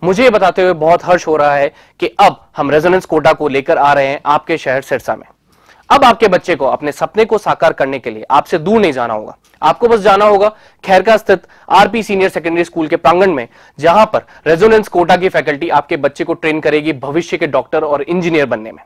मुझे ये बताते हुए बहुत हर्ष हो रहा है कि अब हम रेजोनेंस कोटा को लेकर आ रहे हैं आपके शहर सिरसा में। अब आपके बच्चे को अपने सपने को साकार करने के लिए आपसे दूर नहीं जाना होगा। आपको बस जाना होगा खैरका स्थित आरपी सीनियर सेकेंडरी स्कूल के प्रांगण में, जहां पर रेजोनेंस कोटा की फैकल्टी आपके बच्चे को ट्रेन करेगी भविष्य के डॉक्टर और इंजीनियर बनने में।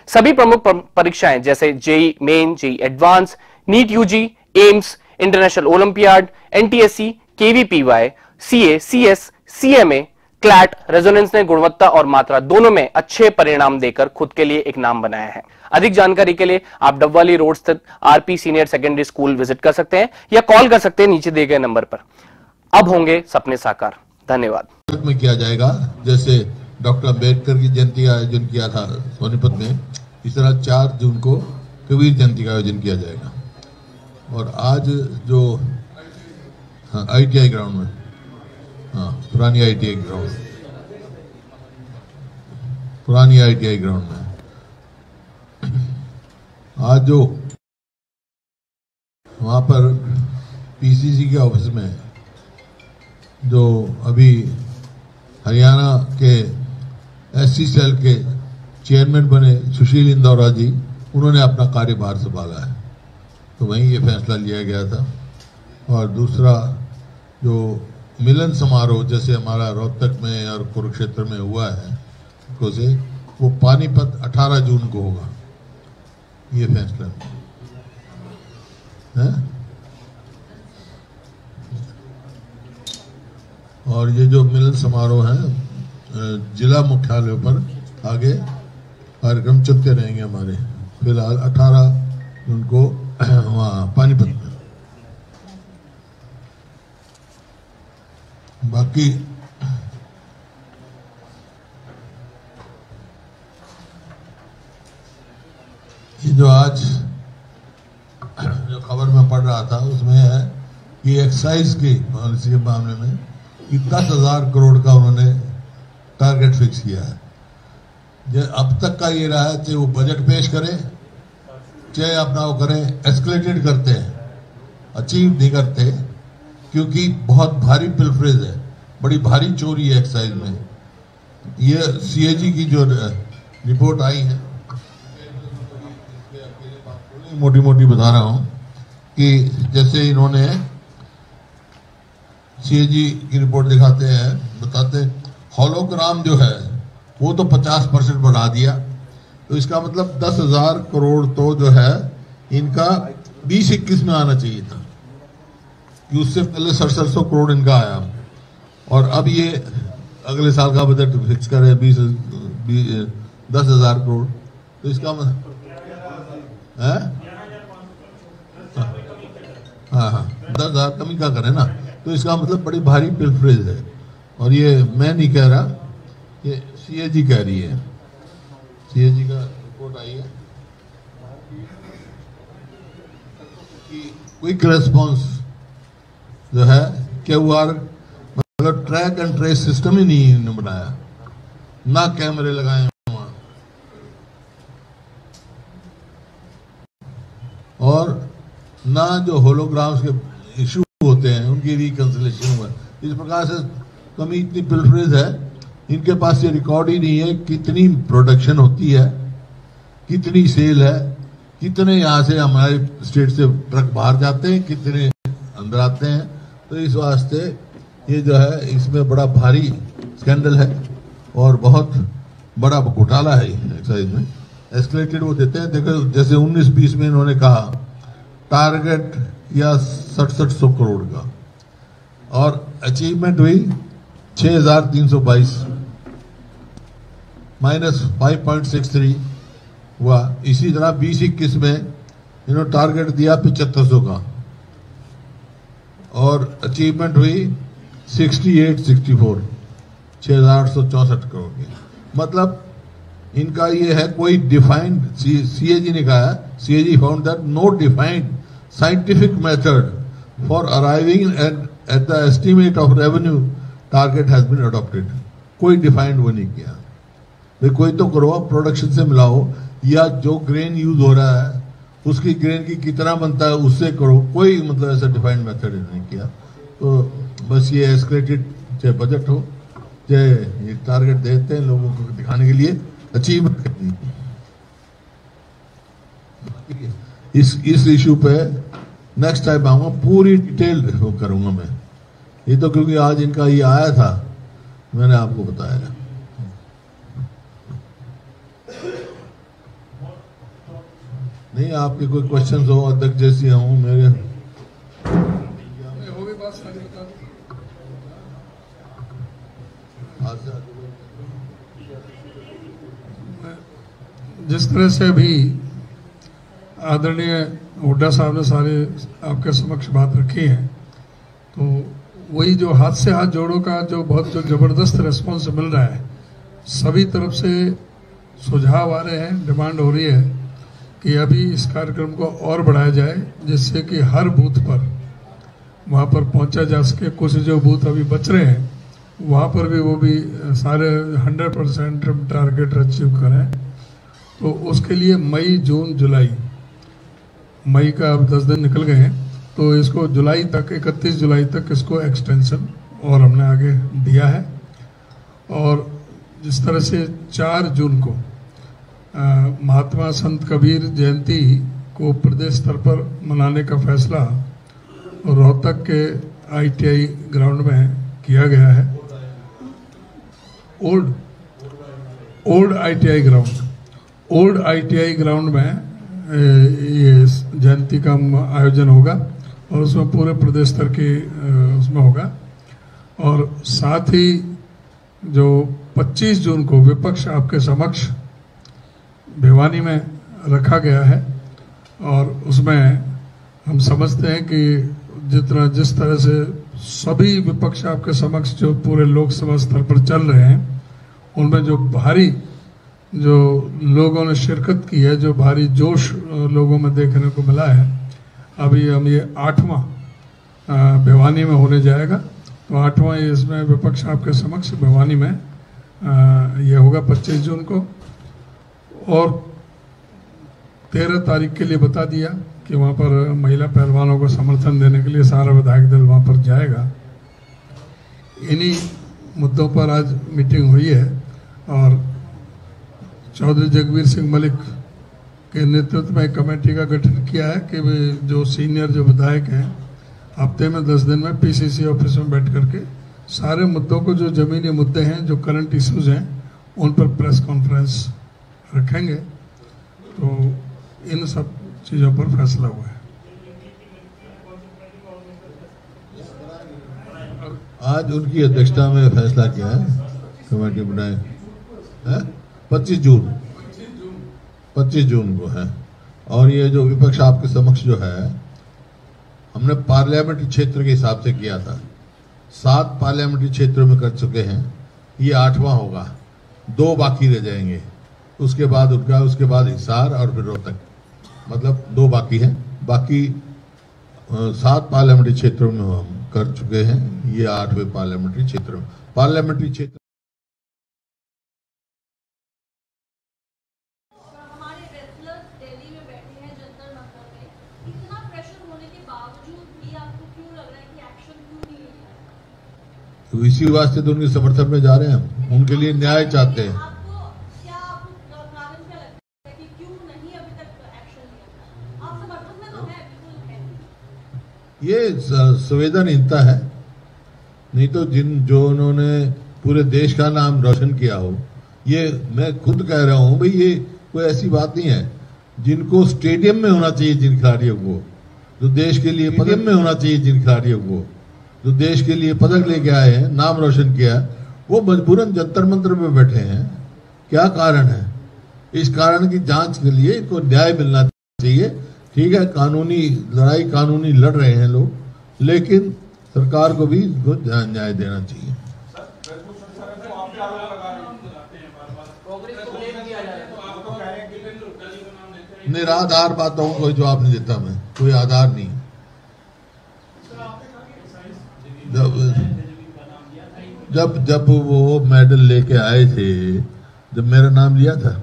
सभी प्रमुख परीक्षाएं जैसे JEE Main, JEE Advance, NEET UG, AIIMS, international olympiad, NTSC, KVPY, CA, CS, CMA, CLAT, Resonance ने गुणवत्ता और मात्रा दोनों में अच्छे परिणाम देकर खुद के लिए एक नाम बनाया है। अधिक जानकारी के लिए आप डबवाली रोड स्थित RP senior secondary school visit कर सकते हैं या कॉल कर सकते हैं नीचे दिए गए नंबर पर। अब होंगे सपने साकार। धन्यवाद। में किया जाएगा, जैसे डॉक्टर अम्बेडकर की जयंती का आयोजन किया था सोनीपत में, इस तरह 4 जून को कबीर जयंती का आयोजन किया जाएगा। और आज जो ITI ग्राउंड में, पुरानी ITI ग्राउंड में आज जो वहां पर PCC के ऑफिस में जो अभी हरियाणा के SC सेल के चेयरमैन बने सुशील इंदौरा जी, उन्होंने अपना कार्यभार संभाला है, तो वहीं ये फैसला लिया गया था। और दूसरा जो मिलन समारोह जैसे हमारा रोहतक में और कुरुक्षेत्र में हुआ है, से वो पानीपत 18 जून को होगा, ये फैसला है। और ये जो मिलन समारोह है जिला मुख्यालयों पर आगे कार्यक्रम चलते रहेंगे हमारे। फिलहाल 18 जून को वहाँ पानीपत में। बाकी ये जो आज जो खबर में पढ़ रहा था उसमें है कि एक्साइज की पॉलिसी के मामले में 10,000 करोड़ का उन्होंने टारगेट फिक्स किया है। अब तक का ये रहा है, चाहे वो बजट पेश करें चाहे अपना वो करें, एस्केलेटेड करते हैं, अचीव नहीं करते, क्योंकि बहुत भारी पिलफरेज है, बड़ी भारी चोरी है एक्साइज में। ये CAG की जो रिपोर्ट आई है, मोटी मोटी बता रहा हूं कि जैसे इन्होंने CAG की रिपोर्ट दिखाते हैं, बताते होलोग्राम जो है वो तो 50% बढ़ा दिया, तो इसका मतलब 10,000 करोड़ तो जो है इनका 20-21 में आना चाहिए था, कि उससे पहले 6700 करोड़ इनका आया। और अब ये अगले साल का बजट फिक्स करे 10,000 करोड़, तो इसका है हाँ 10,000 कमी का करे ना, तो इसका मतलब बड़ी भारी पिलफरेज है। और ये मैं नहीं कह रहा, ये CAG कह रही है, CAG का रिपोर्ट आई है कि क्विक रेस्पॉन्स जो है QR मतलब ट्रैक एंड ट्रेस सिस्टम ही नहीं बनाया, ना कैमरे लगाए वहां, और ना जो होलोग्राम्स के इशू होते हैं उनकी रिकंसिलेशन हुआ। इस प्रकार से कमी इतनी पिलफरेज है, इनके पास ये रिकॉर्ड ही नहीं है कितनी प्रोडक्शन होती है, कितनी सेल है, कितने यहाँ से हमारे स्टेट से ट्रक बाहर जाते हैं, कितने अंदर आते हैं। तो इस वास्ते ये जो है इसमें बड़ा भारी स्कैंडल है और बहुत बड़ा घोटाला है एक्साइज में। एस्केलेटेड वो देते हैं, देखो जैसे 19-20 में इन्होंने कहा टारगेट या 6700 करोड़ का, और अचीवमेंट हुई 6322 -5.63 हुआ। इसी तरह 20-21 में इन्होंने टारगेट दिया 7500 का और अचीवमेंट हुई 6864 6864 करोड़ की। मतलब इनका ये है कोई डिफाइंड, CAG ने कहा है, CAG found that no defined scientific method for arriving at the estimate of revenue target has been adopted. कोई डिफाइंड वो नहीं किया भाई, कोई तो करो, प्रोडक्शन से मिलाओ, या जो ग्रेन यूज हो रहा है उसकी ग्रेन की कितना बनता है उससे करो, कोई मतलब ऐसा डिफाइंड मेथड नहीं किया। तो बस ये एस्केलेटेड चाहे बजट हो ये टारगेट देते हैं लोगों को दिखाने के लिए, अचीवमेंट करनी। इस इशू पे नेक्स्ट टाइम आऊंगा, पूरी डिटेल करूंगा मैं। ये तो क्योंकि आज इनका ये आया था, मैंने आपको बताया। नहीं, आपके कोई क्वेश्चन हो अध्यक्ष जैसी हूँ मेरे, जिस तरह से अभी आदरणीय हुड्डा साहब ने सारे आपके समक्ष बात रखी है, तो वही जो हाथ से हाथ जोड़ो का जो बहुत जो जबरदस्त रेस्पॉन्स मिल रहा है, सभी तरफ से सुझाव आ रहे हैं, डिमांड हो रही है कि अभी इस कार्यक्रम को और बढ़ाया जाए, जिससे कि हर बूथ पर वहाँ पर पहुँचा जा सके। कुछ जो बूथ अभी बच रहे हैं वहाँ पर भी वो भी सारे 100% टारगेट अचीव करें। तो उसके लिए मई, जून, जुलाई, मई का अब 10 दिन निकल गए हैं, तो इसको जुलाई तक, 31 जुलाई तक इसको एक्सटेंशन और हमने आगे दिया है। और जिस तरह से 4 जून को महात्मा संत कबीर जयंती को प्रदेश स्तर पर मनाने का फैसला रोहतक के ITI ग्राउंड में किया गया है। ओल्ड ITI ग्राउंड में ये जयंती का आयोजन होगा और उसमें पूरे प्रदेश स्तर की उसमें होगा। और साथ ही जो 25 जून को विपक्ष आपके समक्ष भिवानी में रखा गया है, और उसमें हम समझते हैं कि जिस तरह से सभी विपक्ष आपके समक्ष जो पूरे लोकसभा स्तर पर चल रहे हैं, उनमें जो भारी जो लोगों ने शिरकत की है, जो भारी जोश लोगों में देखने को मिला है, अभी हम ये 8वां भिवानी में होने जाएगा। तो 8वां इसमें विपक्ष आपके समक्ष भिवानी में ये होगा 25 जून को। और 13 तारीख के लिए बता दिया कि वहाँ पर महिला पहलवानों को समर्थन देने के लिए सारा विधायक दल वहाँ पर जाएगा। इन्हीं मुद्दों पर आज मीटिंग हुई है और चौधरी जगबीर सिंह मलिक के नेतृत्व में एक कमेटी का गठन किया है कि जो सीनियर जो विधायक हैं हफ्ते में 10 दिन में PCC ऑफिस में बैठ करके सारे मुद्दों को, जो जमीनी मुद्दे हैं, जो करंट इश्यूज हैं, उन पर प्रेस कॉन्फ्रेंस रखेंगे। तो इन सब चीज़ों पर फैसला हुआ है। आज उनकी अध्यक्षता में फैसला किया है, कमेटी बनाए है 25 जून को है। और ये जो विपक्ष आपके समक्ष जो है, हमने पार्लियामेंट्री क्षेत्र के हिसाब से किया था। 7 पार्लियामेंट्री क्षेत्रों में कर चुके हैं, ये 8वां होगा, 2 बाकी रह जाएंगे। उसके बाद हिसार और फिर रोहतक, मतलब 2 बाकी हैं। बाकी 7 पार्लियामेंट्री क्षेत्रों में हम कर चुके हैं, ये 8वें पार्लियामेंट्री क्षेत्र में। पार्लियामेंट्री क्षेत्र तो इसी वास्ते तो उनके समर्थन में जा रहे हैं हम, उनके लिए न्याय चाहते हैं। ये संवेदनहीनता है, नहीं तो जो उन्होंने पूरे देश का नाम रोशन किया हो, ये मैं खुद कह रहा हूं भाई, ये कोई ऐसी बात नहीं है। जिनको स्टेडियम में होना चाहिए जिन खिलाड़ियों को, जो देश के लिए पदक में होना चाहिए जिन खिलाड़ियों को, जो देश के लिए पदक लेके आए हैं, नाम रोशन किया, वो मजबूरन जंतर मंतर में बैठे हैं। क्या कारण है? इस कारण की जांच के लिए इनको न्याय मिलना चाहिए। ठीक है, कानूनी लड़ रहे हैं लोग, लेकिन सरकार को भी इसको न्याय देना चाहिए। निराधार बातों को कोई जवाब नहीं देता मैं, कोई आधार नहीं। जब वो मेडल लेके आए थे, जब मेरा नाम लिया था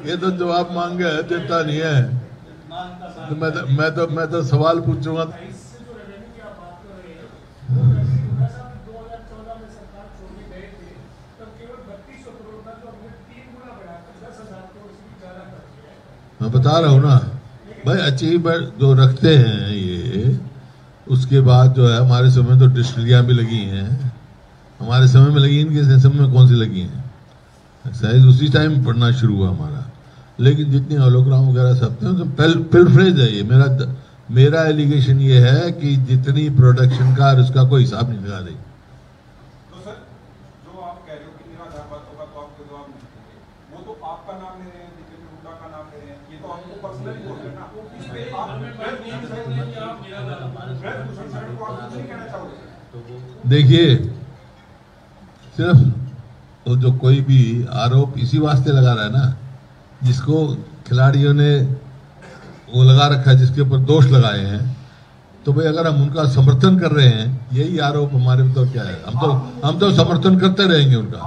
ये तो जवाब मांगे देता नहीं है। मैं तो सवाल पूछूंगा। मैं बता रहा हूँ ना भाई, अचीवमेंट जो रखते हैं ये, उसके बाद जो है हमारे समय तो डिस्टिलरियाँ भी लगी हैं, हमारे समय में लगी, इनके समय में कौन सी लगी हैं? एक्साइज उसी टाइम पढ़ना शुरू हुआ हमारा। लेकिन जितनी होलोग्राम वगैरह सब थे तो पिलफ्रेज है ये। मेरा एलिगेशन ये है कि जितनी प्रोडक्शन का उसका कोई हिसाब नहीं लगा रही। तो सर जो आप कह रहे हो कि निराधार बातों का तो आपको जवाब नहीं देंगे, वो तो आपका नाम ले रहे हैं, दीपेंद्र हुड्डा का नाम ले रहे हैं, ये तो आपको पर्सनली बोल रहे हैं ना। इस पे आप ब्रजभूषण सर को आप कुछ नहीं कहना चाहोगे? देखिए, सिर्फ तो जो कोई भी आरोप इसी वास्ते लगा रहा है ना, जिसको खिलाड़ियों ने वो लगा रखा है, जिसके ऊपर दोष लगाए हैं, तो भाई अगर हम उनका समर्थन कर रहे हैं, यही आरोप हमारे तो क्या है, हम तो समर्थन करते रहेंगे उनका।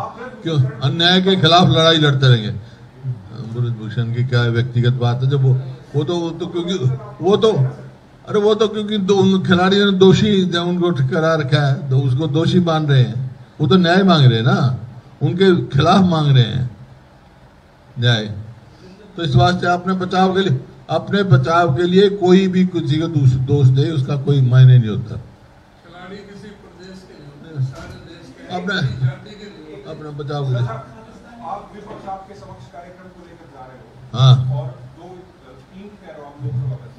क्यों? अन्याय के खिलाफ लड़ाई लड़ते रहेंगे। ब्रजभूषण की क्या व्यक्तिगत बात है, जब वो तो क्योंकि उन खिलाड़ियों ने दोषी उनको ठहरा रखा है, तो उसको दोषी मान रहे हैं। वो तो न्याय मांग रहे हैं ना, उनके खिलाफ मांग रहे हैं न्याय। तो इस वास्ते अपने बचाव के लिए कोई भी किसी को दोष दे, उसका कोई मायने नहीं होता। खिलाड़ी किसी प्रदेश के लिए, सारे देश के अपने बचाव के लिए। आप विपक्ष आपके समक्ष कार्यक्रम को लेकर जा रहे हो, हाँ, और जो टीम कह रहे हो आप लोकसभा में,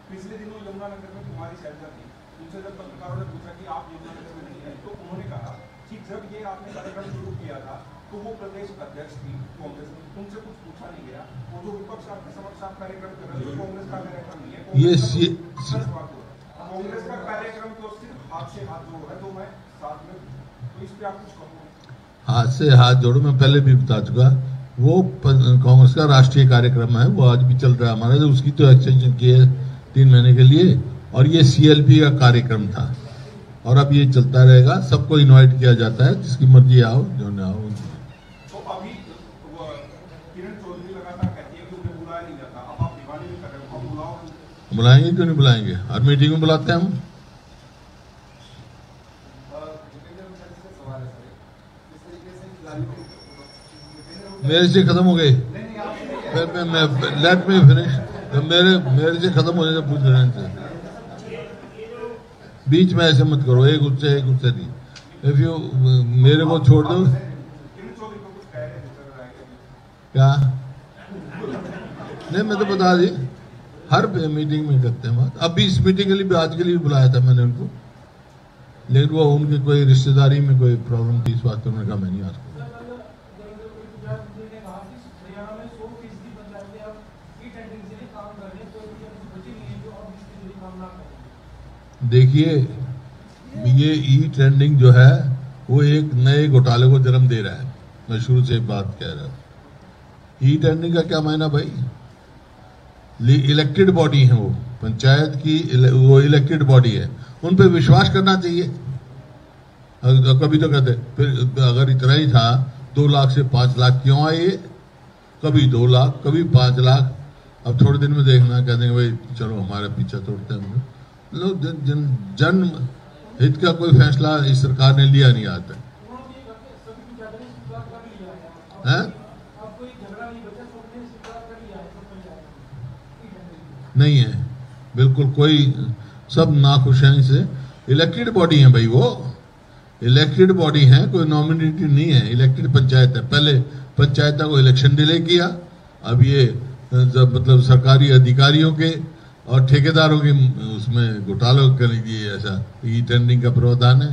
पिछले दिनों यमुनानगर में तुम्हारी शैलजा थी, उनसे जब पत्रकारों ने पूछा कि आप यमुनानगर में नहीं है, तो उन्होंने कहा कि जब ये आपने कार्यक्रम शुरू किया था तो वो प्रदेश अध्यक्ष थी कांग्रेस में, तुमसे कुछ पूछा नहीं गया। वो जो विपक्ष आपके समक्ष आप कार्यक्रम कर रहे हो, कांग्रेस का कार्यक्रम नहीं है, कांग्रेस का कार्यक्रम तो सिर्फ हाथ से हाथ जोड़ है, तो मैं साथ में, तो इस पे आप कुछ कहोगे? हाथ से हाथ जोड़ो, मैं पहले भी बता चुका, वो कांग्रेस का राष्ट्रीय कार्यक्रम है, वो आज भी चल रहा है हमारा। तो उसकी तो एक्सटेंशन की है 3 महीने के लिए, और ये CLP का कार्यक्रम था, और अब ये चलता रहेगा। सबको इनवाइट किया जाता है, जिसकी मर्जी आओ, जो ना आओ। तो अभी किरण चौधरी लगातार कहती है कि उन्हें बुलाया नहीं जाता, अब आप दिवाली में कर रहे हो, अब बुलाओ। बुलाएंगे क्यों नहीं बुलाएंगे, हर मीटिंग में बुलाते हैं हम। मेरे से खत्म हो गए, लेट मी फिनिश। मेरे से खत्म होने से पूछ रहे हैं, बीच में ऐसे मत करो, एक उससे नहीं। इफ यू मेरे को छोड़ दो। क्या नहीं, मैं तो बता दी, हर मीटिंग में करते हैं बात। अभी इस मीटिंग के लिए, आज के लिए बुलाया था मैंने उनको, लेकिन वो उनकी कोई रिश्तेदारी में कोई प्रॉब्लम थी, इस बात पर उन्होंने कहा मैं नहीं आ सकता। देखिए, ये E-टेंडरिंग जो है वो एक नए घोटाले को जन्म दे रहा है। मैं शुरू से बात कह रहा हूं। E-टेंडरिंग का क्या मायना भाई? इलेक्टेड बॉडी है वो, पंचायत की वो इलेक्टेड बॉडी है, उन पे विश्वास करना चाहिए। कभी तो कहते फिर अगर इतना ही था, 2 लाख से 5 लाख क्यों आए? कभी 2 लाख, कभी 5 लाख। अब थोड़े दिन में देखना, कह देंगे भाई चलो हमारे पीछे तोड़ते हैं। लोग जन हित का कोई फैसला इस सरकार ने लिया नहीं आता है? नहीं है, बिल्कुल कोई, सब नाखुश हैं इसे। इलेक्टेड बॉडी है भाई, वो इलेक्टेड बॉडी है, कोई नॉमिनेटेड नहीं है, इलेक्टेड पंचायत है। पहले पंचायत को इलेक्शन डिले किया, अब ये मतलब सरकारी अधिकारियों के और ठेकेदारों के उसमें घोटालों के लिए ऐसा E-टेंडरिंग का प्रावधान है।